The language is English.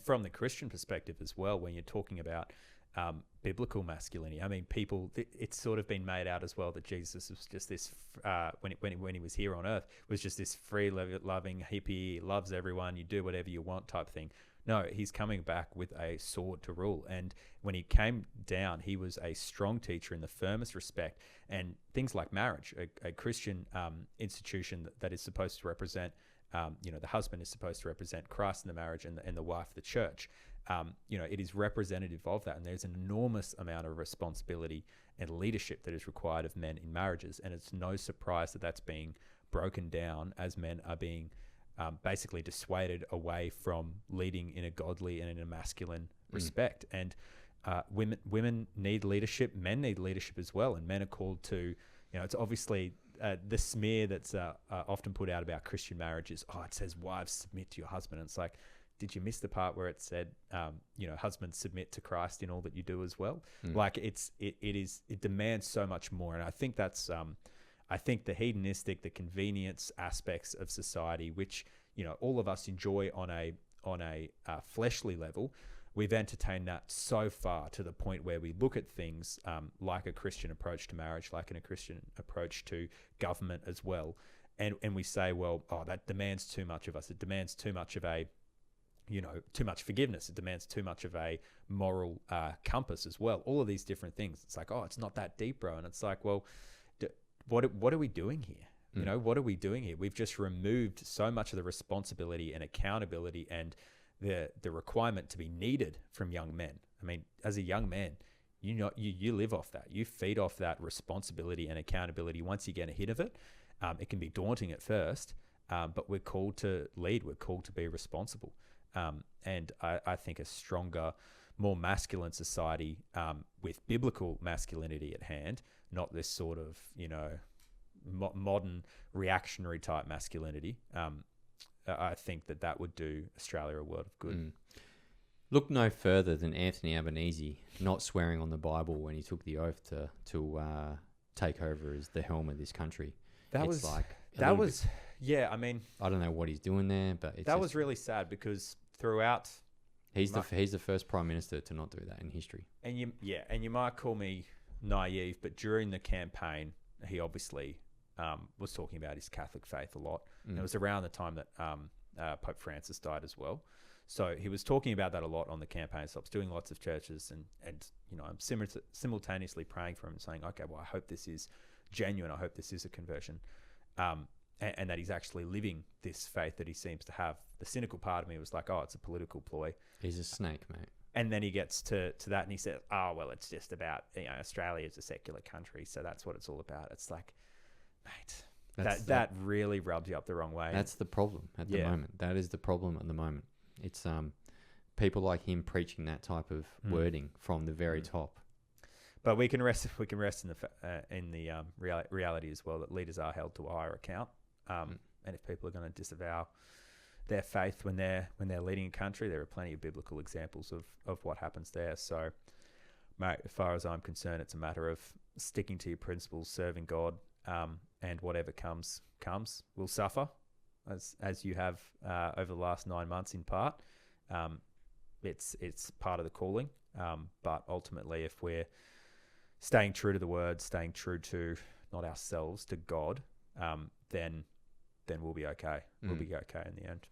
from the Christian perspective as well, when you're talking about biblical masculinity, I mean, it's sort of been made out as well that Jesus was just this, when he was here on earth, was just this free loving hippie, loves everyone, you do whatever you want type thing. No, he's coming back with a sword to rule. And when he came down, he was a strong teacher in the firmest respect. And things like marriage, a Christian institution that is supposed to represent, the husband is supposed to represent Christ in the marriage, and the wife, the church. It is representative of that. And there's an enormous amount of responsibility and leadership that is required of men in marriages. And it's no surprise that that's being broken down as men are being basically dissuaded away from leading in a godly and in a masculine respect. And women need leadership, men need leadership as well, and men are called to, it's obviously the smear that's often put out about Christian marriage is, it says wives submit to your husband. And it's like, did you miss the part where it said, husbands submit to Christ in all that you do as well? Like it demands so much more. And I think that's, I think the hedonistic, the convenience aspects of society, which, all of us enjoy on a fleshly level, we've entertained that so far to the point where we look at things like a Christian approach to marriage, like a Christian approach to government as well. And we say, well, that demands too much of us. It demands too much of a, too much forgiveness. It demands too much of a moral compass as well. All of these different things. It's like, it's not that deep, bro. And it's like, well, what are we doing here? What are we doing here? We've just removed so much of the responsibility and accountability and the requirement to be needed from young men. I mean, as a young man, you live off that. You feed off that responsibility and accountability. Once you get a hit of it, it can be daunting at first, but we're called to lead. We're called to be responsible. And I think a stronger, more masculine society with biblical masculinity at hand, not this sort of, modern reactionary type masculinity. I think that would do Australia a world of good. Look no further than Anthony Albanese not swearing on the Bible when he took the oath to take over as the helm of this country. I mean, I don't know what he's doing there, but that was really sad because throughout he's the first prime minister to not do that in history. And you might call me naive, but during the campaign, he obviously was talking about his Catholic faith a lot. And it was around the time that Pope Francis died as well. So he was talking about that a lot on the campaign. So I was doing lots of churches and I'm simultaneously praying for him and saying, okay, well, I hope this is genuine. I hope this is a conversion. And that he's actually living this faith that he seems to have. The cynical part of me was like, it's a political ploy. He's a snake, mate. And then he gets to that and he said, well, it's just about, Australia is a secular country, so that's what it's all about. It's like, mate, that really rubs you up the wrong way. That's the problem at the moment. That is the problem at the moment. It's people like him preaching that type of wording from the very top. But we can rest in the reality as well that leaders are held to a higher account. And if people are going to disavow their faith when they're leading a country, there are plenty of biblical examples of what happens there. So, mate, as far as I'm concerned, it's a matter of sticking to your principles, serving God, and whatever comes. We'll suffer, as you have over the last 9 months in part. It's part of the calling, but ultimately, if we're staying true to the word, staying true to not ourselves, to God, then we'll be okay. We'll be okay in the end.